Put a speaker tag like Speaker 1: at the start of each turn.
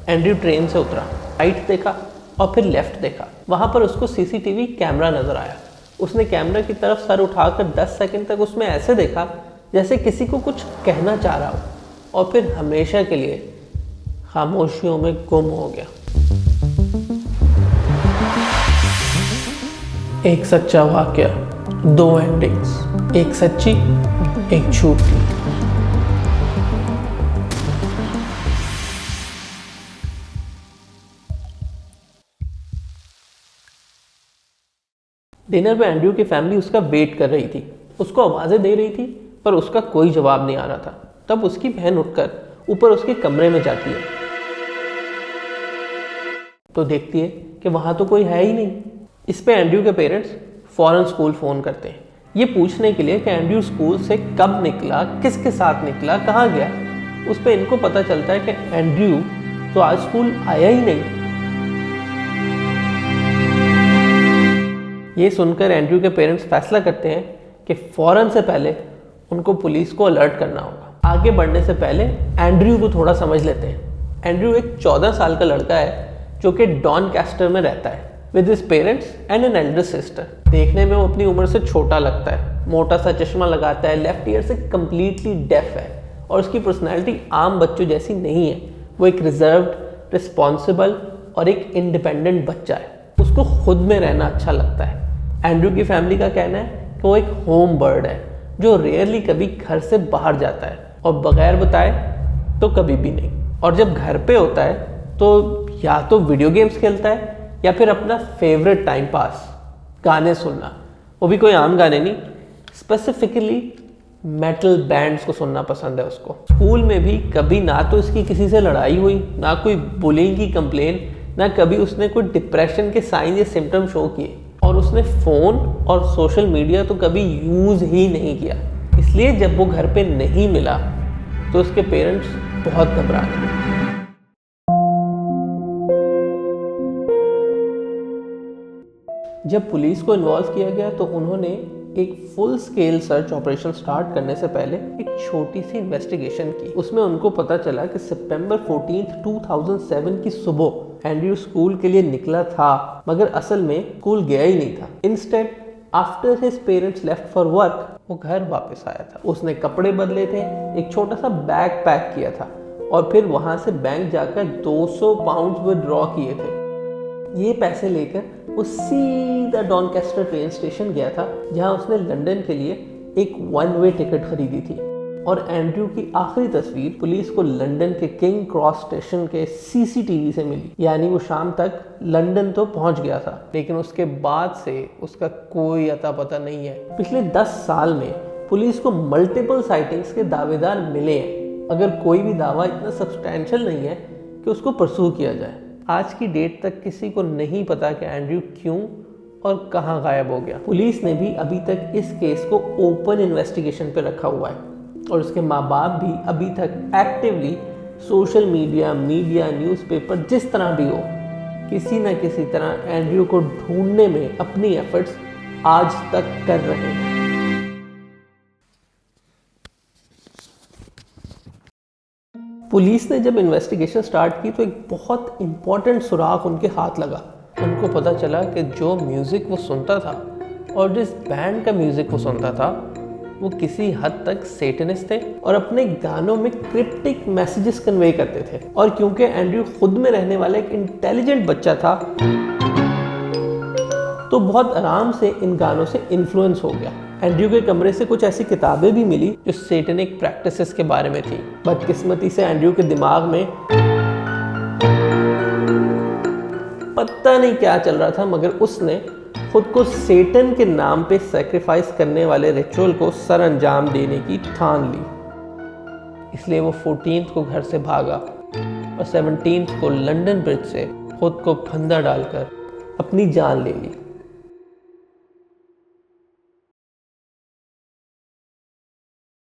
Speaker 1: Andrew train से उतरा, right देखा और फिर लेफ्ट देखा। वहाँ पर उसको सीसीटीवी कैमरा नजर आया। उसने कैमरा की तरफ सर उठाकर 10 सेकंड तक उसमें ऐसे देखा जैसे किसी को कुछ कहना चाह रहा हो, और फिर हमेशा के लिए खामोशियों में गुम हो गया। एक सच्चा वाकया, 2 एंडिंग्स, एक सच्ची, एक झूठी। डिनर पे एंड्रयू की फैमिली उसका वेट कर रही थी। उसको आवाज़ें दे रही थी पर उसका कोई जवाब नहीं आ रहा था। तब उसकी बहन उठकर ऊपर उसके कमरे में जाती है तो देखती है कि वहाँ तो कोई है ही नहीं। इस पे एंड्रयू के पेरेंट्स फ़ौरन स्कूल फ़ोन करते हैं ये पूछने के लिए कि एंड्रयू स्कूल से कब निकला, किसके साथ निकला, कहाँ गया। उस पे इनको पता चलता है कि एंड्रयू तो आज स्कूल आया ही नहीं। ये सुनकर एंड्रयू के पेरेंट्स फैसला करते हैं कि फ़ौरन से पहले उनको पुलिस को अलर्ट करना होगा। आगे बढ़ने से पहले एंड्रयू को थोड़ा समझ लेते हैं। एंड्रयू एक 14 साल का लड़का है जो कि डॉनकास्टर में रहता है with his parents and an elder sister. देखने में वो अपनी उम्र से छोटा लगता है, मोटा सा चश्मा लगाता है, लेफ्ट ईयर से कम्प्लीटली डेफ है और उसकी पर्सनैलिटी आम बच्चों जैसी नहीं है। वो एक रिजर्व्ड, रिस्पॉन्सिबल और एक इंडिपेंडेंट बच्चा है। उसको खुद में रहना अच्छा लगता है। एंड्रयू की फैमिली का कहना है कि वो एक होम बर्ड है जो रेयरली कभी घर से बाहर जाता है और बगैर बताए तो कभी भी नहीं। और जब घर पे होता है तो या तो वीडियो गेम्स खेलता है या फिर अपना फेवरेट टाइम पास गाने सुनना, वो भी कोई आम गाने नहीं, स्पेसिफिकली मेटल बैंड्स को सुनना पसंद है उसको। स्कूल में भी कभी ना तो इसकी किसी से लड़ाई हुई, ना कोई बुलिंग की कंप्लेन, ना कभी उसने कोई डिप्रेशन के साइन या सिम्टम शो किए। और उसने फ़ोन और सोशल मीडिया तो कभी यूज़ ही नहीं किया। इसलिए जब वो घर पे नहीं मिला तो उसके पेरेंट्स बहुत घबरा गए। जब पुलिस को इन्वॉल्व किया गया तो उन्होंने एक full scale search operation start करने से पहले एक छोटी सी इन्वेस्टिगेशन की। उसमें उनको पता चला कि सितंबर 14, 2007 की सुबह एंड्रयू स्कूल के लिए निकला था, मगर असल में स्कूल गया ही नहीं था। Instead after his parents left for work वो घर वापस आया था। उसने कपड़े बदले थे, एक छोटा सा बैग पैक किया था और फिर वहां से बैंक जाकर 200 पाउंड विड्रॉ किए थे। ये पैसे लेकर वो सीधा डॉनकास्टर ट्रेन स्टेशन गया था जहां उसने लंदन के लिए एक 1 वे टिकट खरीदी थी। और एंड्रयू की आखिरी तस्वीर पुलिस को लंदन के किंग क्रॉस स्टेशन के सीसीटीवी से मिली। यानी वो शाम तक लंदन तो पहुंच गया था, लेकिन उसके बाद से उसका कोई अता पता नहीं है। पिछले 10 साल में पुलिस को मल्टीपल साइटिंग्स के दावेदार मिले हैं, अगर कोई भी दावा इतना सब्सटैंशियल नहीं है कि उसको परसू किया जाए। आज की डेट तक किसी को नहीं पता कि एंड्रयू क्यों और कहां गायब हो गया। पुलिस ने भी अभी तक इस केस को ओपन इन्वेस्टिगेशन पे रखा हुआ है और उसके माँ बाप भी अभी तक एक्टिवली सोशल मीडिया, न्यूज़पेपर, जिस तरह भी हो, किसी न किसी तरह एंड्रयू को ढूंढने में अपनी एफर्ट्स आज तक कर रहे हैं। पुलिस ने जब इन्वेस्टिगेशन स्टार्ट की तो एक बहुत इंपॉर्टेंट सुराग उनके हाथ लगा। उनको पता चला कि जो म्यूज़िक वो सुनता था और जिस बैंड का म्यूज़िक वो सुनता था वो किसी हद तक सेटनिस्ट थे और अपने गानों में क्रिप्टिक मैसेजेस कन्वे करते थे। और क्योंकि एंड्रयू खुद में रहने वाला एक इंटेलिजेंट बच्चा था तो बहुत आराम से इन गानों से इन्फ्लुएंस हो गया। एंड्रयू के कमरे से कुछ ऐसी किताबें भी मिली जो सेटनिक प्रैक्टिसेस के बारे में थी। बदकिस्मती से एंड्रयू के दिमाग में पता नहीं क्या चल रहा था, मगर उसने खुद को सेटन के नाम पे सैक्रिफाइस करने वाले रिचुअल को सर अंजाम देने की ठान ली। इसलिए वो 14 को घर से भागा और 17 को लंदन ब्रिज से खुद को फंदा डालकर अपनी जान ले ली।